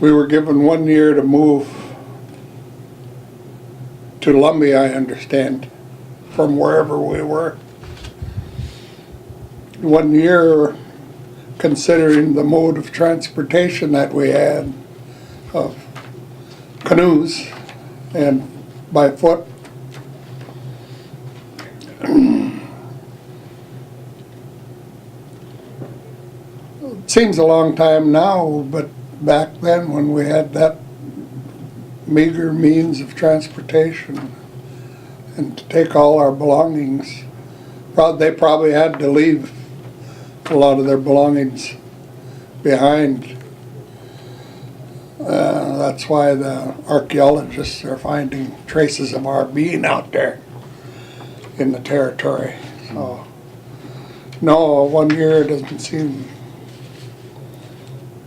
We were given 1 year to move to Lumbee, I understand, from wherever we were. 1 year, considering the mode of transportation that we had of canoes and by foot. It seems a long time now, but back then when we had that meager means of transportation and to take all our belongings, they probably had to leave a lot of their belongings behind. That's why the archaeologists are finding traces of our being out there in the territory. So, no, 1 year doesn't seem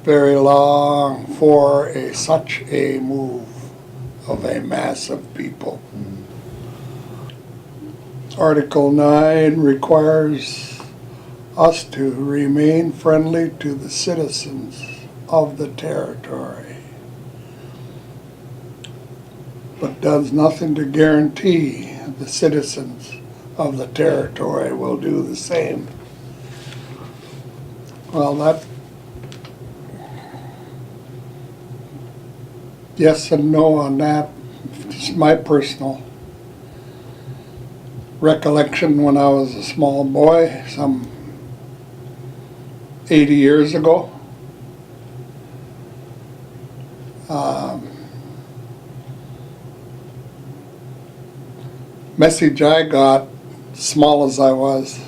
very long for such a move of a mass of people. Article 9 requires us to remain friendly to the citizens of the territory, but does nothing to guarantee the citizens of the territory will do the same. Well, that, yes and no on that. It's my personal recollection when I was a small boy, some 80 years ago. Message I got, small as I was,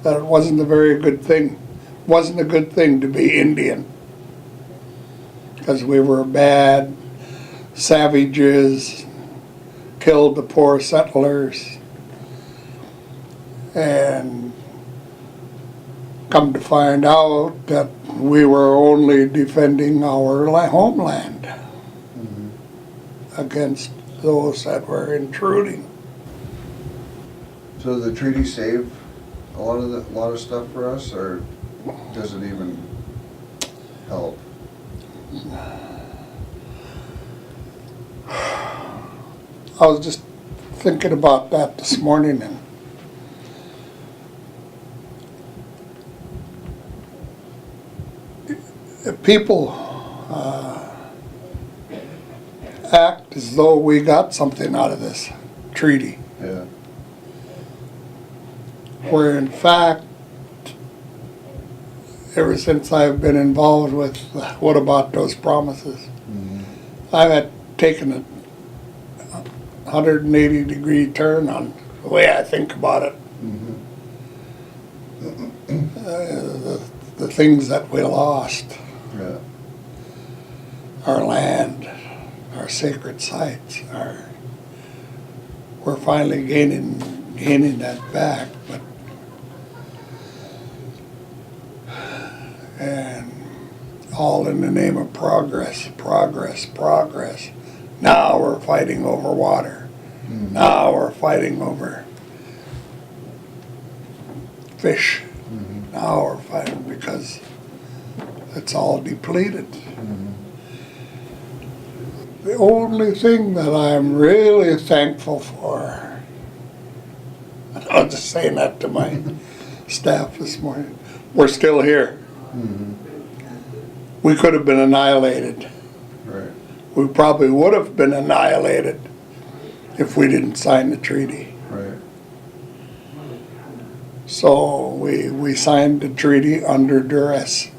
that it wasn't a very good thing. Wasn't a good thing to be Indian, because we were bad savages, killed the poor settlers, and come to find out that we were only defending our homeland against those that were intruding. So the treaty save a lot of stuff for us, or does it even help? I was just thinking about that this morning, and if people act as though we got something out of this treaty, Yeah. where in fact, ever since I've been involved with What About Those Promises, I've had taken a 180-degree turn on the way I think about it. The things that we lost, Yeah. our land, our sacred sites, we're finally gaining that back, and all in the name of progress. Now we're fighting over water. Now we're fighting over fish. Now we're fighting because it's all depleted. The only thing that I'm really thankful for, and I was just saying that to my staff this morning, we're still here. We could have been annihilated. Right. We probably would have been annihilated if we didn't sign the treaty. Right. So we signed the treaty under duress.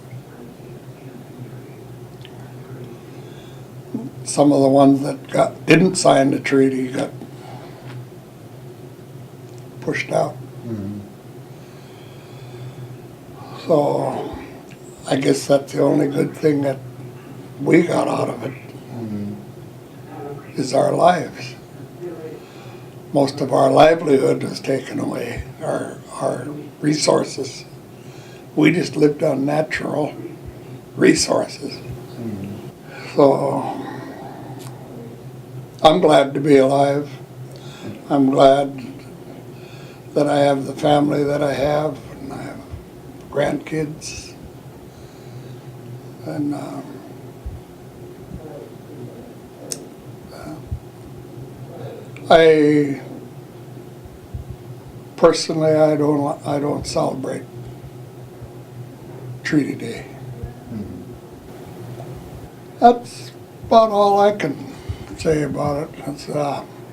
Some of the ones that didn't sign the treaty got pushed out. So I guess that's the only good thing that we got out of it, is our lives. Most of our livelihood was taken away, our resources. We just lived on natural resources. So I'm glad to be alive. I'm glad that I have the family that I have, and I have grandkids. And I personally, I don't celebrate Treaty Day. That's about all I can say about it. It's,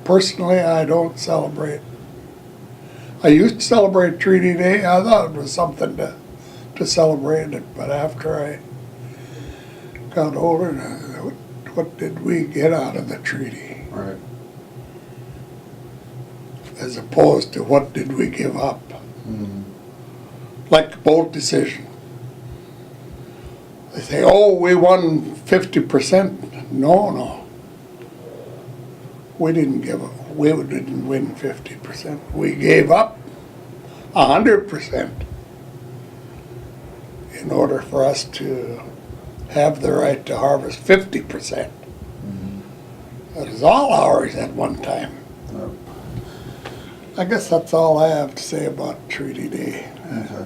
personally, I don't celebrate. I used to celebrate Treaty Day. I thought it was something to celebrate it, but after I got older, what did we get out of the treaty? Right. As opposed to what did we give up? Mhm. Like the boat decision. They say, oh, we won 50%. No. We didn't win 50%. We gave up 100% in order for us to have the right to harvest 50%. That is all ours at one time. Yep. I guess that's all I have to say about Treaty Day. Okay.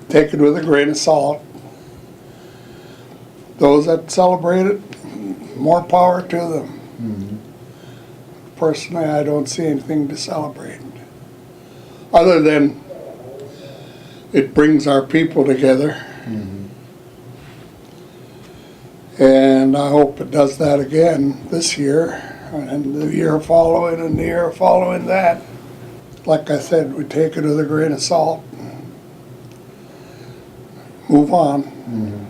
Take it with a grain of salt. Those that celebrate it, more power to them. Mhm. Personally, I don't see anything to celebrate. Other than it brings our people together. Mhm. And I hope it does that again this year, and the year following, and the year following that. Like I said, we take it with a grain of salt. Move on. Mhm.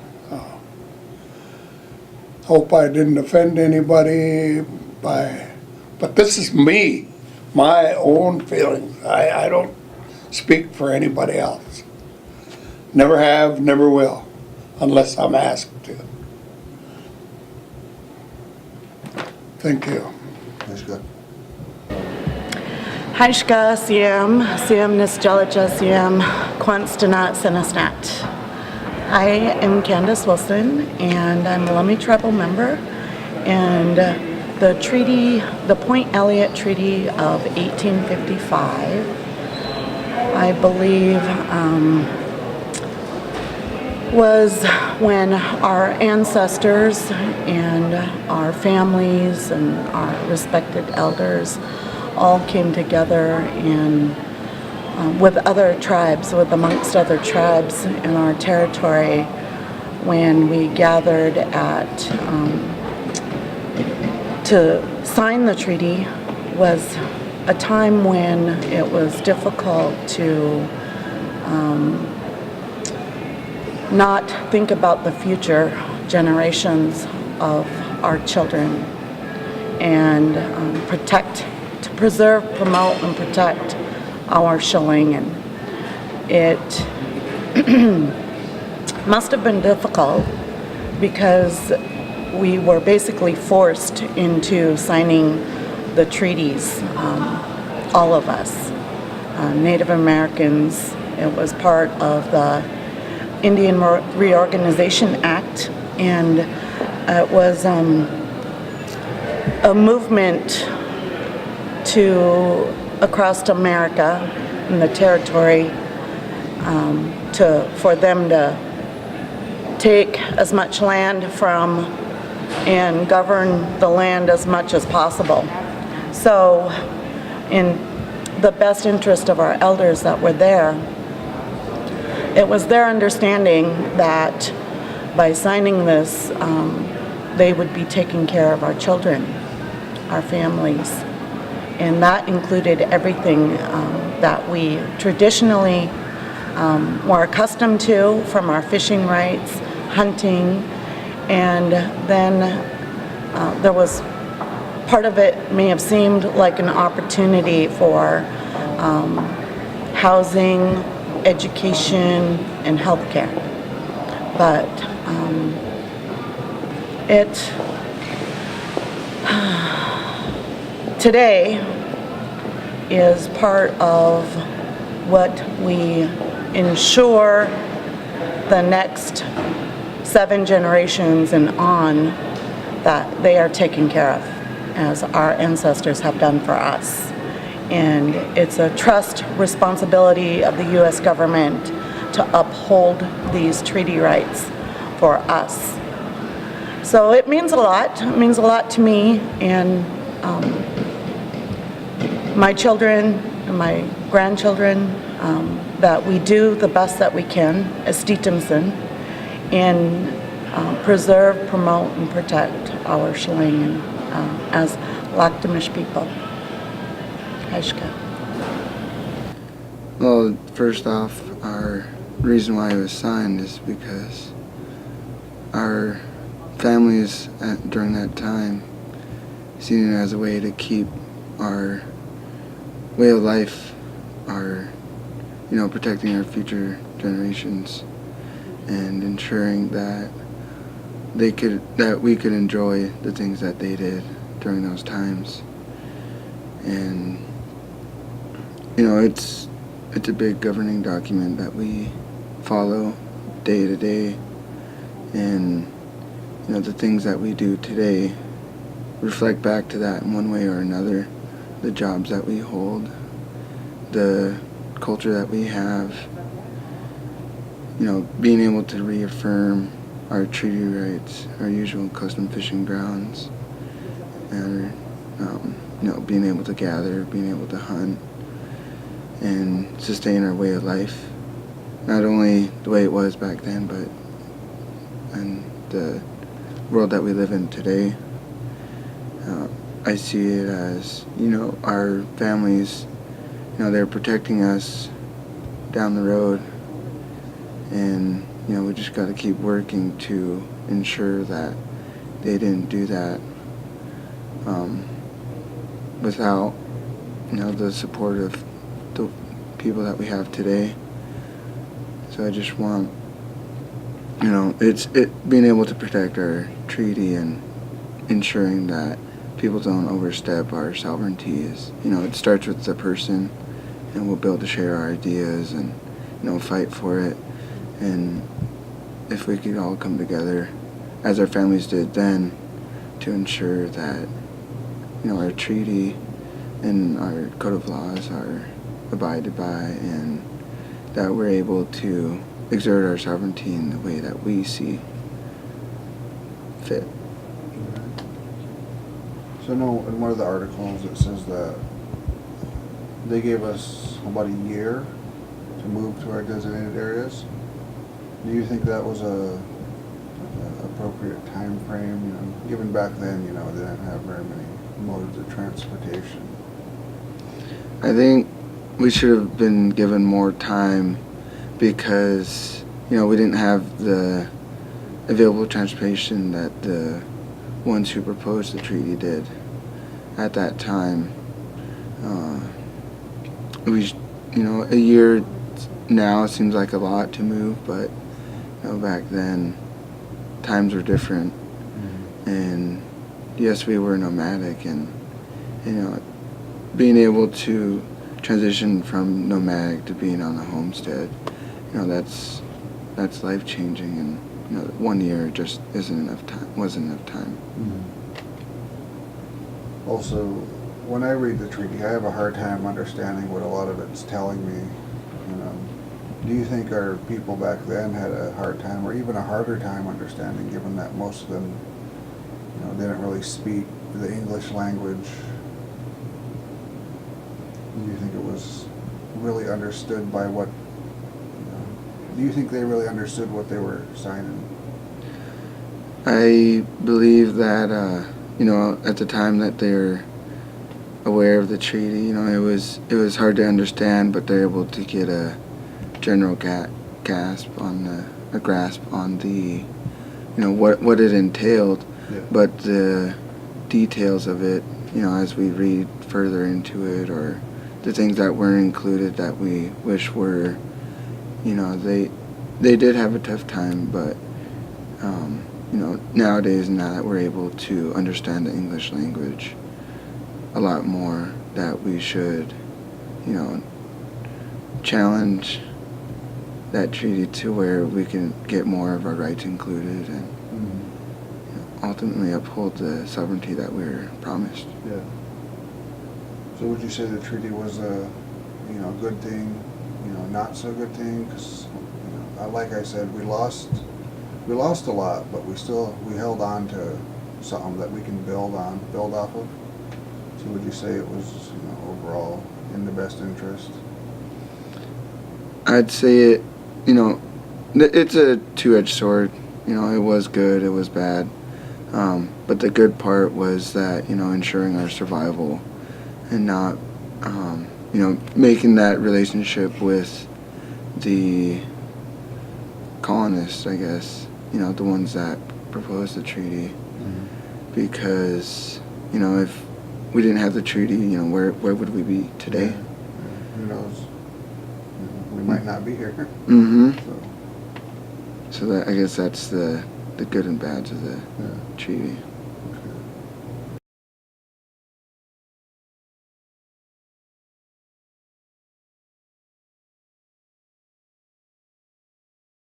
Hope I didn't offend anybody but this is me, my own feelings. I don't speak for anybody else. Never have, never will, unless I'm asked to. Thank you. That's good. Haishka, Siam Nisjalaja, Siam Quanstanat Senasnat. I am Candace Wilson, and I'm a Lummi Tribal member, and the treaty, the Point Elliott Treaty of 1855, I believe, was when our ancestors and our families and our respected elders all came together and with other tribes, with amongst other tribes in our territory, when we gathered at to sign the treaty. Was a time when it was difficult to not think about the future generations of our children and to preserve, promote, and protect our showing. And it must have been difficult because we were basically forced into signing the treaties, all of us, Native Americans. It was part of the Indian Reorganization Act, and it was a movement across America and the territory for them to take as much land from and govern the land as much as possible. So in the best interest of our elders that were there, it was their understanding that by signing this, they would be taking care of our children, our families. And that included everything that we traditionally were accustomed to, from our fishing rights, hunting, and then there was part of it may have seemed like an opportunity for housing, education, and healthcare. But today is part of what we ensure the next 7 generations and on that they are taken care of, as our ancestors have done for us. And it's a trust responsibility of the U.S. government to uphold these treaty rights for us. So it means a lot. It means a lot to me, and my children and my grandchildren, that we do the best that we can as Steetomson in preserve, promote, and protect our Chelangen as Lakhtamish people. Haishka. Well, first off, our reason why it was signed is because our families during that time seen it as a way to keep our way of life, our, protecting our future generations and ensuring that we could enjoy the things that they did during those times. And, it's a big governing document that we follow day to day, and the things that we do today reflect back to that in one way or another. The jobs that we hold, the culture that we have, being able to reaffirm our treaty rights, our usual custom fishing grounds, and being able to gather, being able to hunt, and sustain our way of life. Not only the way it was back then, but in the world that we live in today. I see it as, our families, they're protecting us down the road, and, we just got to keep working to ensure that they didn't do that without, the support of the people that we have today. So I just want, it's being able to protect our treaty and ensuring that people don't overstep our sovereignty is, it starts with the person, and we'll be able to share our ideas and, fight for it. And if we could all come together, as our families did then, to ensure that, our treaty and our code of laws are abided by, and that we're able to exert our sovereignty in the way that we see fit. So no, in one of the articles it says that they gave us about a year to move to our designated areas. Do you think that was a appropriate time frame? Given back then, they didn't have very many modes of transportation. I think we should have been given more time because, we didn't have the available transportation that the ones who proposed the treaty did at that time. A year now seems like a lot to move, but back then times were different, and yes, we were nomadic, and being able to transition from nomadic to being on a homestead, that's life changing, and 1 year just wasn't enough time. Also, when I read the treaty, I have a hard time understanding what a lot of it's telling me. Do you think our people back then had a hard time, or even a harder time understanding, given that most of them, didn't really speak the English language? Do you think it was really understood by what? Do you think they really understood what they were signing? I believe that at the time that they're aware of the treaty, it was hard to understand, but they're able to get a general grasp on the what it entailed. Yeah. But the details of it, as we read further into it, or the things that weren't included that we wish were, they did have a tough time, but nowadays, now that we're able to understand the English language a lot more, that we should, challenge that treaty to where we can get more of our rights included, and ultimately uphold the sovereignty that we were promised. Yeah. So would you say the treaty was a, good thing, not so good thing? Because, like I said, we lost a lot, but we held on to something that we can build off of. So would you say it was, overall in the best interest? I'd say it, it's a two-edged sword. It was good, it was bad. But the good part was that, ensuring our survival and not, making that relationship with the colonists, I guess, the ones that proposed the treaty. Because, if we didn't have the treaty, where would we be today? Yeah. Who knows? We might not be here. Mm-hmm. So, So that, I guess that's the good and bads of the yeah. treaty.